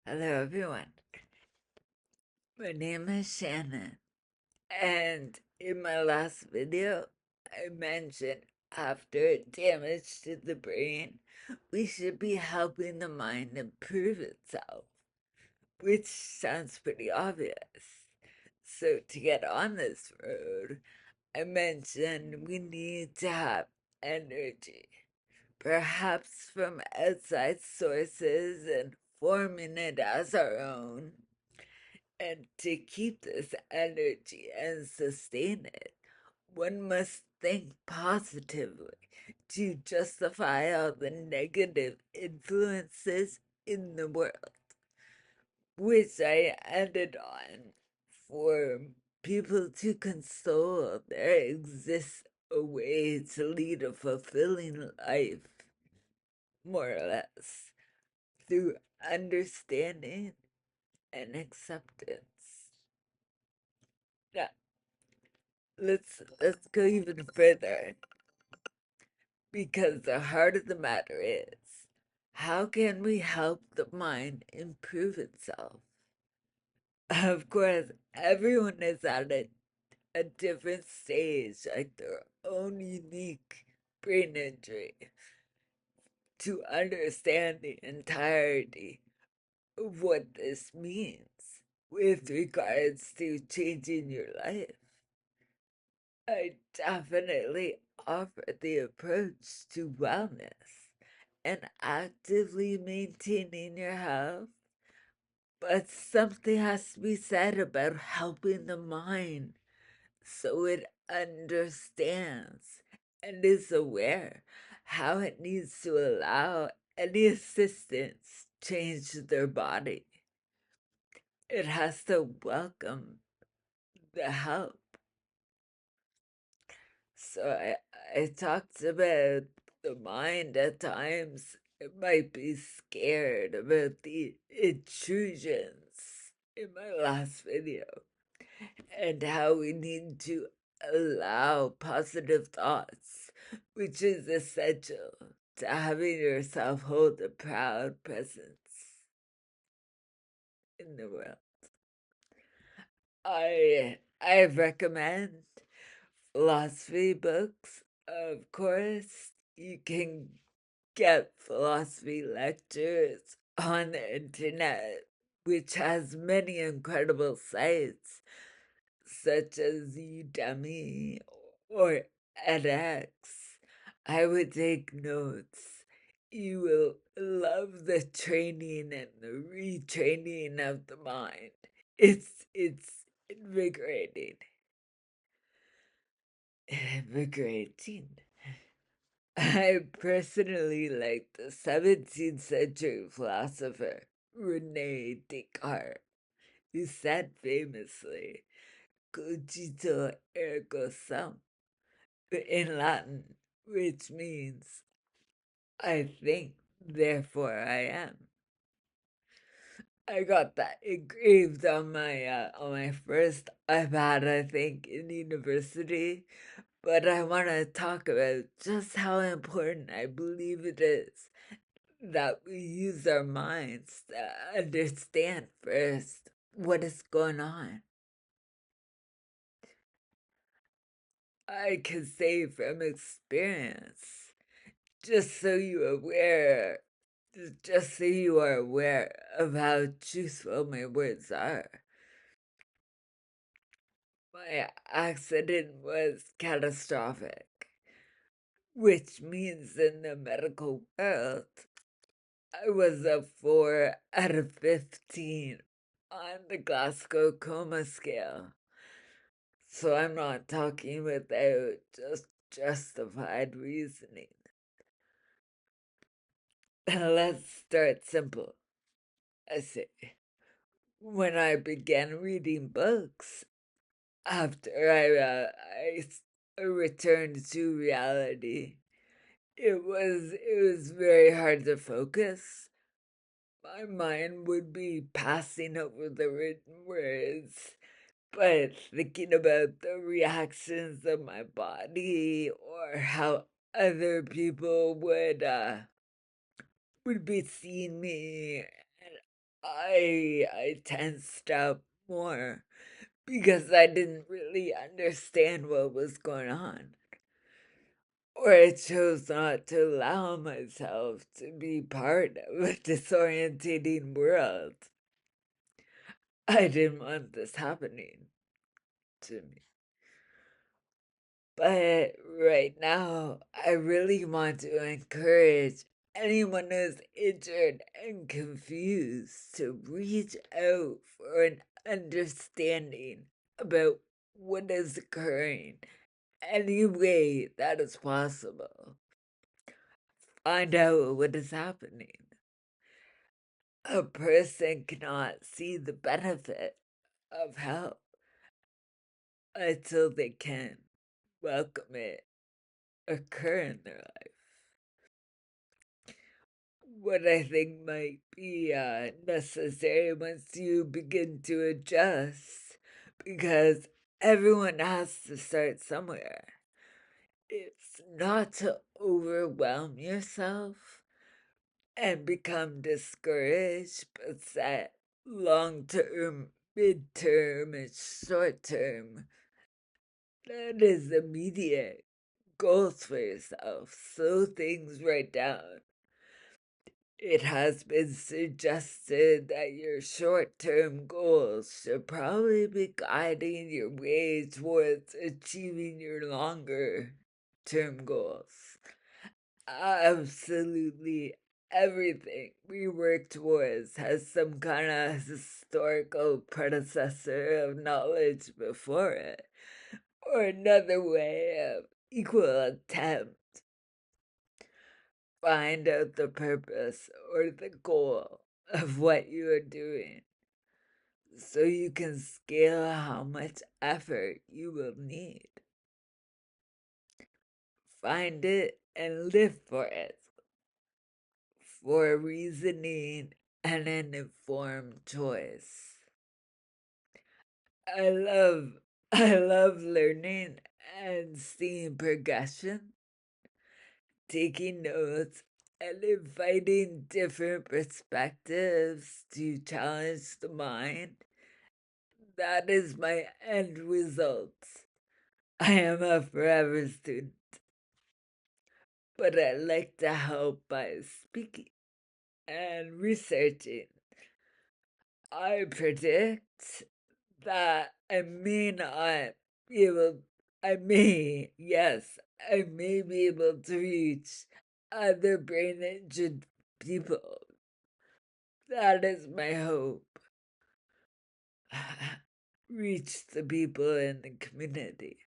Hello, everyone. My name is Shannon, and in my last video, I mentioned after damage to the brain, we should be helping the mind improve itself, which sounds pretty obvious. So, to get on this road, I mentioned we need to have energy, perhaps from outside sources and forming it as our own. And to keep this energy and sustain it, one must think positively to justify all the negative influences in the world, which I ended on for people to console there exists a way to lead a fulfilling life, more or less, through understanding and acceptance. Now, let's go even further, because the heart of the matter is, how can we help the mind improve itself? Of course, everyone is at a different stage, like their own unique brain injury, to understand the entirety of what this means with regards to changing your life. I definitely offer the approach to wellness and actively maintaining your health, but something has to be said about helping the mind so it understands and is aware how it needs to allow any assistance change their body. It has to welcome the help. So I talked about the mind at times. It might be scared about the intrusions in my last video, and how we need to allow positive thoughts, which is essential to having yourself hold a proud presence in the world. I recommend philosophy books. Of course, you can get philosophy lectures on the internet, which has many incredible sites such as Udemy or edX. I would take notes. You will love the training and the retraining of the mind. It's invigorating. Invigorating. I personally like the 17th century philosopher Rene Descartes, who said famously, cogito ergo sum, in Latin, which means I think, therefore I am. I got that engraved on my first iPad, I think, in university. But I want to talk about just how important I believe it is that we use our minds to understand first what is going on. I can say from experience, just so you aware, just so you are aware of how truthful my words are. My accident was catastrophic, which means in the medical world, I was a 4 out of 15 on the Glasgow Coma Scale. So I'm not talking without just justified reasoning. Let's start simple. I say, when I began reading books, after I returned to reality, it was very hard to focus. My mind would be passing over the written words, but thinking about the reactions of my body or how other people would be seeing me, I tensed up more because I didn't really understand what was going on. Or I chose not to allow myself to be part of a disorientating world. I didn't want this happening to me. But right now, I really want to encourage anyone who's injured and confused to reach out for an understanding about what is occurring any way that is possible. Find out what is happening. A person cannot see the benefit of help until they can welcome it occur in their life. What I think might be necessary once you begin to adjust, because everyone has to start somewhere. It's not to overwhelm yourself and become discouraged, but set long term, mid term, and short term. That is immediate goals for yourself. Slow things right down. It has been suggested that your short term goals should probably be guiding your way towards achieving your longer term goals. Absolutely everything we work towards has some kind of historical predecessor of knowledge before it, or another way of equal attempt. Find out the purpose or the goal of what you are doing so you can scale how much effort you will need. Find it and live for it, for reasoning and an informed choice. I love I love learning and seeing progression, taking notes, and inviting different perspectives to challenge the mind. That is my end result. I am a forever student, but I like to help by speaking and researching. I predict that I may not be able, yes, I may be able to reach other brain injured people. That is my hope. Reach the people in the community.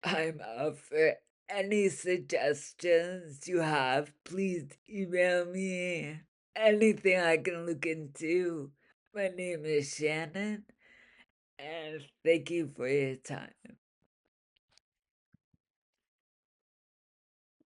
I'm up for any suggestions you have. Please email me. Anything I can look into. My name is Shannon, and thank you for your time.